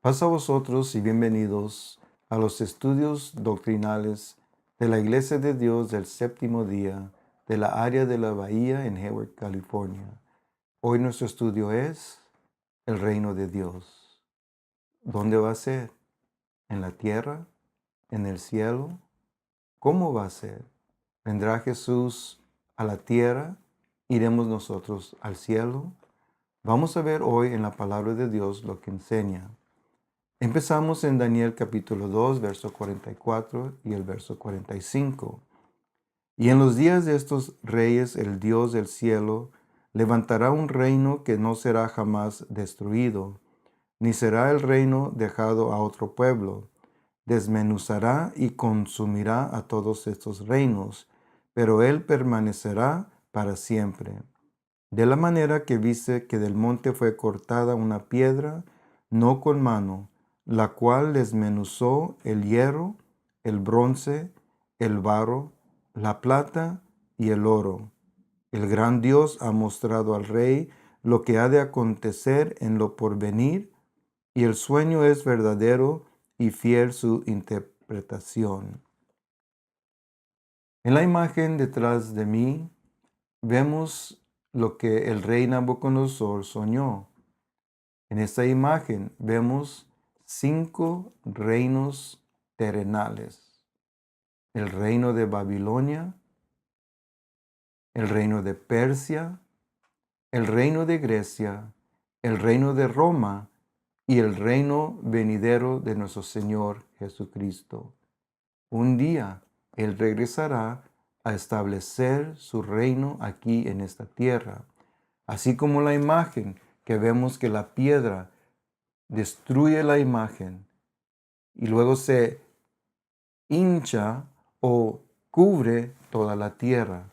Paz a vosotros y bienvenidos a los estudios doctrinales de la Iglesia de Dios del Séptimo Día de la área de la Bahía en Hayward, California. Hoy nuestro estudio es el reino de Dios. ¿Dónde va a ser? ¿En la tierra? ¿En el cielo? ¿Cómo va a ser? ¿Vendrá Jesús a la tierra? ¿Iremos nosotros al cielo? Vamos a ver hoy en la palabra de Dios lo que enseña. Empezamos en Daniel capítulo 2, verso 44 y el verso 45. Y en los días de estos reyes, el Dios del cielo levantará un reino que no será jamás destruido, ni será el reino dejado a otro pueblo. Desmenuzará y consumirá a todos estos reinos, pero él permanecerá para siempre. De la manera que viste que del monte fue cortada una piedra, no con mano, la cual desmenuzó el hierro, el bronce, el barro, la plata y el oro. El gran Dios ha mostrado al rey lo que ha de acontecer en lo porvenir, y el sueño es verdadero y fiel su interpretación. En la imagen detrás de mí vemos lo que el rey Nabucodonosor soñó. En esta imagen vemos 5 reinos terrenales: el reino de Babilonia, el reino de Persia, el reino de Grecia, el reino de Roma y el reino venidero de nuestro Señor Jesucristo. Un día Él regresará a establecer su reino aquí en esta tierra, así como la imagen que vemos que la piedra destruye la imagen y luego se hincha o cubre toda la tierra.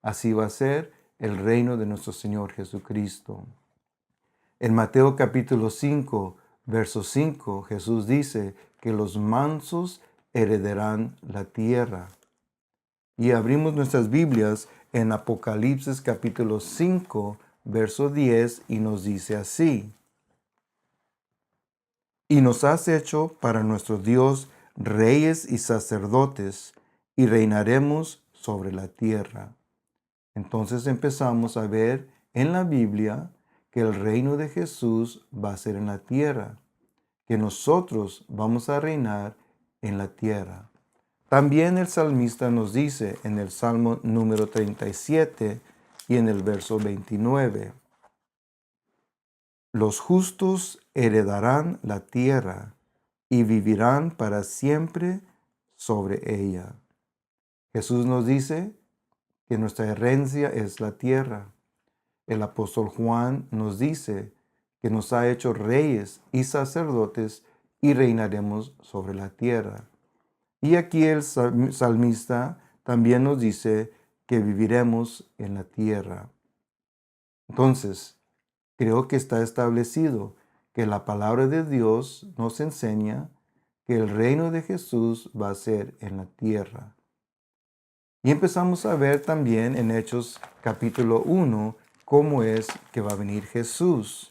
Así va a ser el reino de nuestro Señor Jesucristo. En Mateo capítulo 5, verso 5, Jesús dice que los mansos heredarán la tierra. Y abrimos nuestras Biblias en Apocalipsis capítulo 5, verso 10, y nos dice así: Y nos has hecho para nuestro Dios reyes y sacerdotes, y reinaremos sobre la tierra. Entonces empezamos a ver en la Biblia que el reino de Jesús va a ser en la tierra, que nosotros vamos a reinar en la tierra. También el salmista nos dice en el Salmo número 37 y en el verso 29: Los justos heredarán la tierra y vivirán para siempre sobre ella. Jesús nos dice que nuestra herencia es la tierra. El apóstol Juan nos dice que nos ha hecho reyes y sacerdotes y reinaremos sobre la tierra. Y aquí el salmista también nos dice que viviremos en la tierra. Entonces, creo que está establecido que la palabra de Dios nos enseña que el reino de Jesús va a ser en la tierra. Y empezamos a ver también en Hechos capítulo 1 cómo es que va a venir Jesús.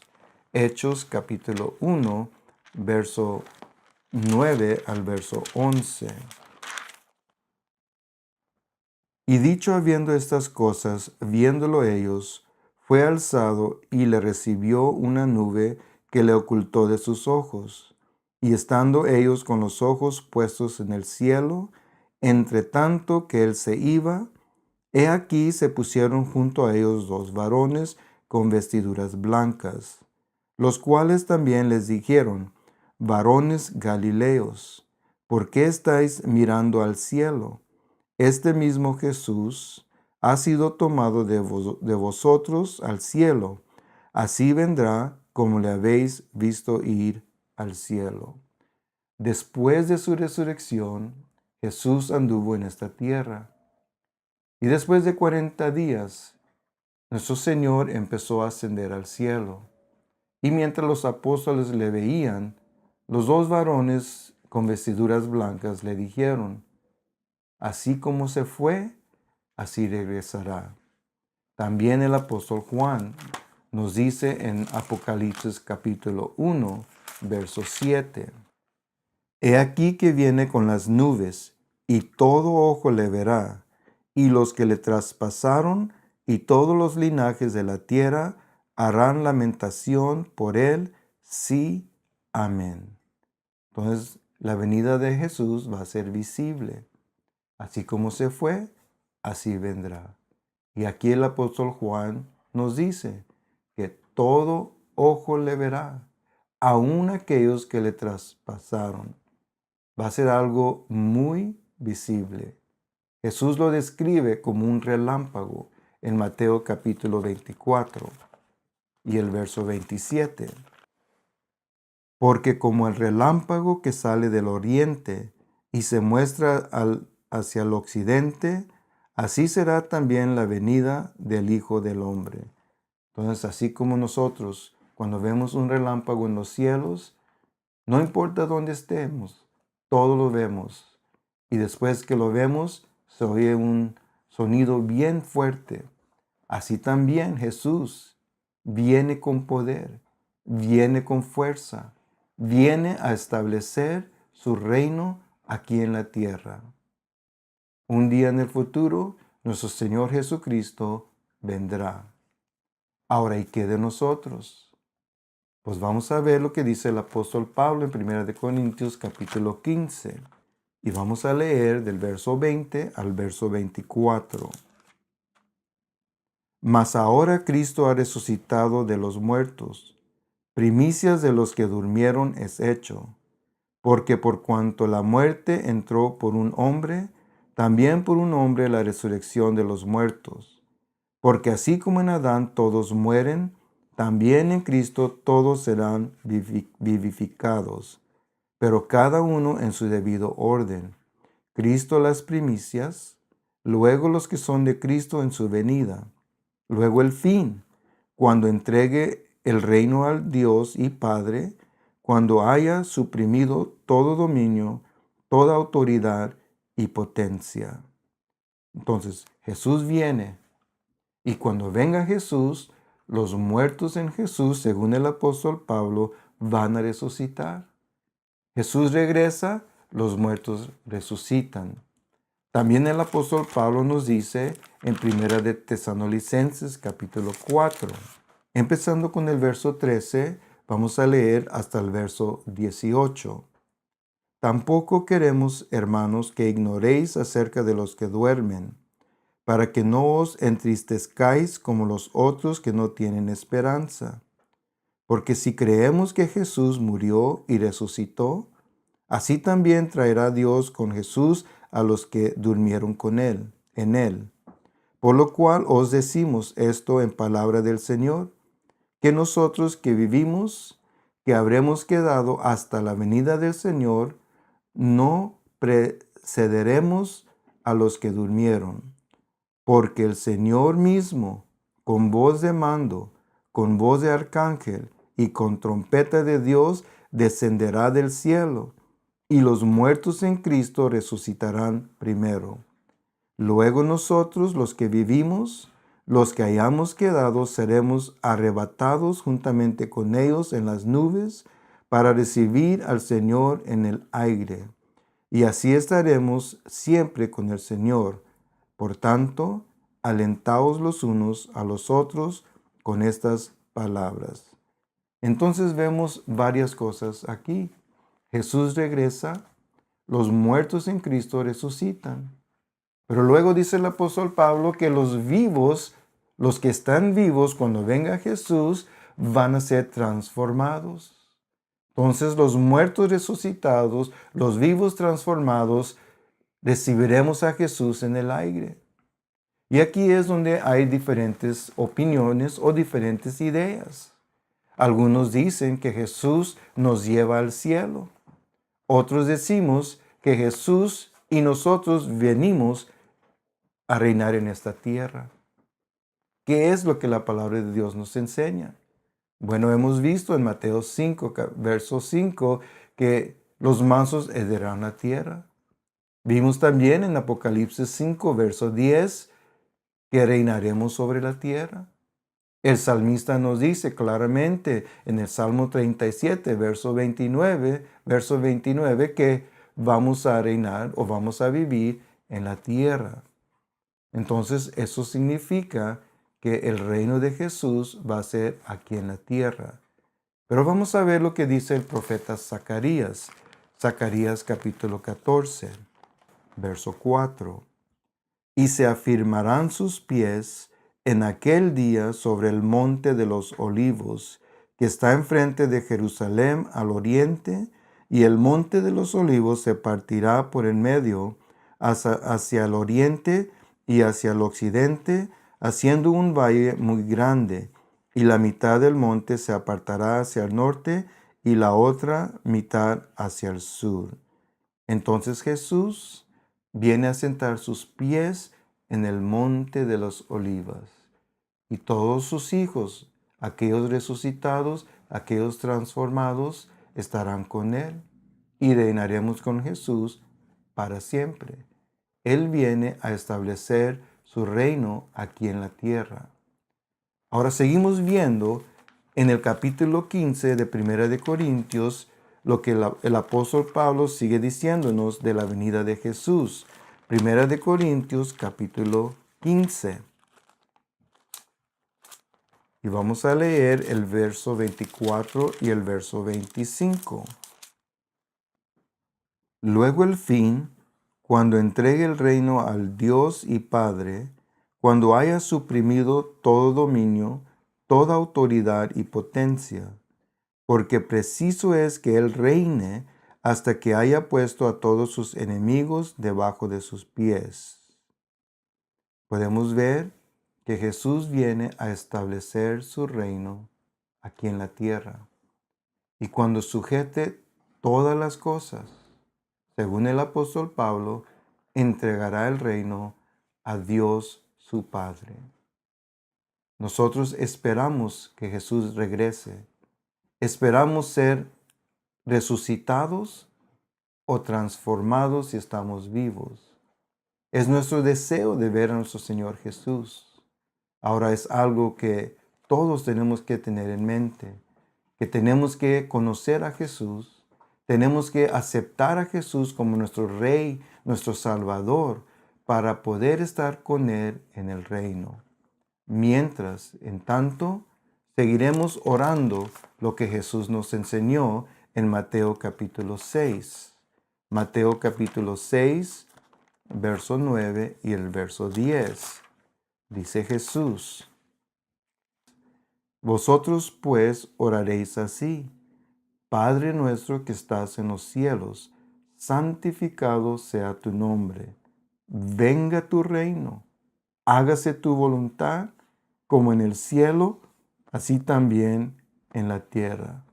Hechos capítulo 1, verso 9 al verso 11. Y dicho habiendo estas cosas, viéndolo ellos, fue alzado y le recibió una nube que le ocultó de sus ojos. Y estando ellos con los ojos puestos en el cielo, entre tanto que él se iba, he aquí se pusieron junto a ellos 2 varones con vestiduras blancas, los cuales también les dijeron: Varones Galileos, ¿por qué estáis mirando al cielo? Este mismo Jesús ha sido tomado de vosotros al cielo. Así vendrá como le habéis visto ir al cielo. Después de su resurrección, Jesús anduvo en esta tierra. Y después de 40 días, nuestro Señor empezó a ascender al cielo. Y mientras los apóstoles le veían, los 2 varones con vestiduras blancas le dijeron: Así como se fue, así regresará. También el apóstol Juan nos dice en Apocalipsis capítulo 1, verso 7. He aquí que viene con las nubes, y todo ojo le verá, y los que le traspasaron, y todos los linajes de la tierra harán lamentación por él. Sí, amén. Entonces, la venida de Jesús va a ser visible. Así como se fue, así vendrá. Y aquí el apóstol Juan nos dice que todo ojo le verá, aun aquellos que le traspasaron. Va a ser algo muy visible. Jesús lo describe como un relámpago en Mateo capítulo 24 y el verso 27. Porque como el relámpago que sale del oriente y se muestra hacia el occidente, así será también la venida del Hijo del Hombre. Entonces, así como nosotros, cuando vemos un relámpago en los cielos, no importa dónde estemos, todo lo vemos. Y después que lo vemos, se oye un sonido bien fuerte. Así también Jesús viene con poder, viene con fuerza, viene a establecer su reino aquí en la tierra. Un día en el futuro, nuestro Señor Jesucristo vendrá. Ahora, ¿y qué de nosotros? Pues vamos a ver lo que dice el apóstol Pablo en 1 Corintios capítulo 15. Y vamos a leer del verso 20 al verso 24. Mas ahora Cristo ha resucitado de los muertos, primicias de los que durmieron es hecho, porque por cuanto la muerte entró por un hombre, también por un hombre la resurrección de los muertos. Porque así como en Adán todos mueren, también en Cristo todos serán vivificados, pero cada uno en su debido orden. Cristo las primicias, luego los que son de Cristo en su venida, luego el fin, cuando entregue el reino al Dios y Padre, cuando haya suprimido todo dominio, toda autoridad y potencia. Entonces, Jesús viene y cuando venga Jesús, los muertos en Jesús, según el apóstol Pablo, van a resucitar. Jesús regresa, los muertos resucitan. También el apóstol Pablo nos dice en 1 de Tesalonicenses capítulo 4, empezando con el verso 13, vamos a leer hasta el verso 18. Tampoco queremos, hermanos, que ignoréis acerca de los que duermen, para que no os entristezcáis como los otros que no tienen esperanza. Porque si creemos que Jesús murió y resucitó, así también traerá Dios con Jesús a los que durmieron con él, en él. Por lo cual os decimos esto en palabra del Señor, que nosotros que vivimos, que habremos quedado hasta la venida del Señor, no precederemos a los que durmieron. Porque el Señor mismo, con voz de mando, con voz de arcángel y con trompeta de Dios, descenderá del cielo, y los muertos en Cristo resucitarán primero. Luego nosotros, los que vivimos, los que hayamos quedado, seremos arrebatados juntamente con ellos en las nubes para recibir al Señor en el aire. Y así estaremos siempre con el Señor. Por tanto, alentaos los unos a los otros con estas palabras. Entonces vemos varias cosas aquí. Jesús regresa, los muertos en Cristo resucitan. Pero luego dice el apóstol Pablo que los vivos, los que están vivos cuando venga Jesús, van a ser transformados. Entonces los muertos resucitados, los vivos transformados, recibiremos a Jesús en el aire. Y aquí es donde hay diferentes opiniones o diferentes ideas. Algunos dicen que Jesús nos lleva al cielo. Otros decimos que Jesús y nosotros venimos a reinar en esta tierra. ¿Qué es lo que la palabra de Dios nos enseña? Bueno, hemos visto en Mateo 5, verso 5, que los mansos heredarán la tierra. Vimos también en Apocalipsis 5, verso 10, que reinaremos sobre la tierra. El salmista nos dice claramente en el Salmo 37, verso 29, que vamos a reinar o vamos a vivir en la tierra. Entonces, eso significa que el reino de Jesús va a ser aquí en la tierra. Pero vamos a ver lo que dice el profeta Zacarías. Zacarías capítulo 14, verso 4. Y se afirmarán sus pies en aquel día sobre el monte de los olivos, que está enfrente de Jerusalén al oriente, y el monte de los olivos se partirá por el medio hacia el oriente y hacia el occidente, haciendo un valle muy grande, y la mitad del monte se apartará hacia el norte y la otra mitad hacia el sur. Entonces Jesús viene a sentar sus pies en el monte de los olivos, y todos sus hijos, aquellos resucitados, aquellos transformados, estarán con él, y reinaremos con Jesús para siempre. Él viene a establecer su reino aquí en la tierra. Ahora seguimos viendo en el capítulo 15 de Primera de Corintios lo que el apóstol Pablo sigue diciéndonos de la venida de Jesús. Primera de Corintios capítulo 15. Y vamos a leer el verso 24 y el verso 25. Luego el fin, cuando entregue el reino al Dios y Padre, cuando haya suprimido todo dominio, toda autoridad y potencia, porque preciso es que Él reine hasta que haya puesto a todos sus enemigos debajo de sus pies. Podemos ver que Jesús viene a establecer su reino aquí en la tierra. Y cuando sujete todas las cosas, según el apóstol Pablo, entregará el reino a Dios su Padre. Nosotros esperamos que Jesús regrese. Esperamos ser resucitados o transformados si estamos vivos. Es nuestro deseo de ver a nuestro Señor Jesús. Ahora es algo que todos tenemos que tener en mente, que tenemos que conocer a Jesús, tenemos que aceptar a Jesús como nuestro Rey, nuestro Salvador, para poder estar con Él en el reino. Mientras, en tanto, seguiremos orando lo que Jesús nos enseñó en Mateo capítulo 6. Mateo capítulo 6, verso 9 y el verso 10. Dice Jesús: Vosotros pues oraréis así: Padre nuestro que estás en los cielos, santificado sea tu nombre. Venga tu reino. Hágase tu voluntad como en el cielo, así también en la tierra.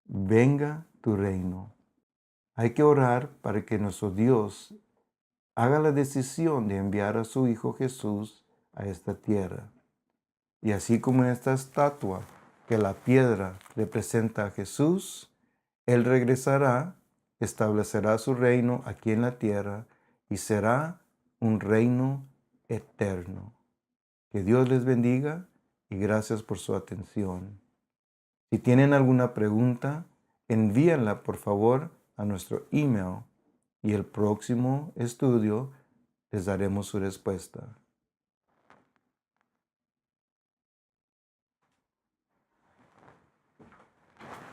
Venga tu reino. Hay que orar para que nuestro Dios haga la decisión de enviar a su Hijo Jesús a esta tierra. Y así como en esta estatua, que la piedra representa a Jesús, Él regresará, establecerá su reino aquí en la tierra y será un reino eterno. Que Dios les bendiga y gracias por su atención. Si tienen alguna pregunta, envíenla por favor a nuestro email y el próximo estudio les daremos su respuesta.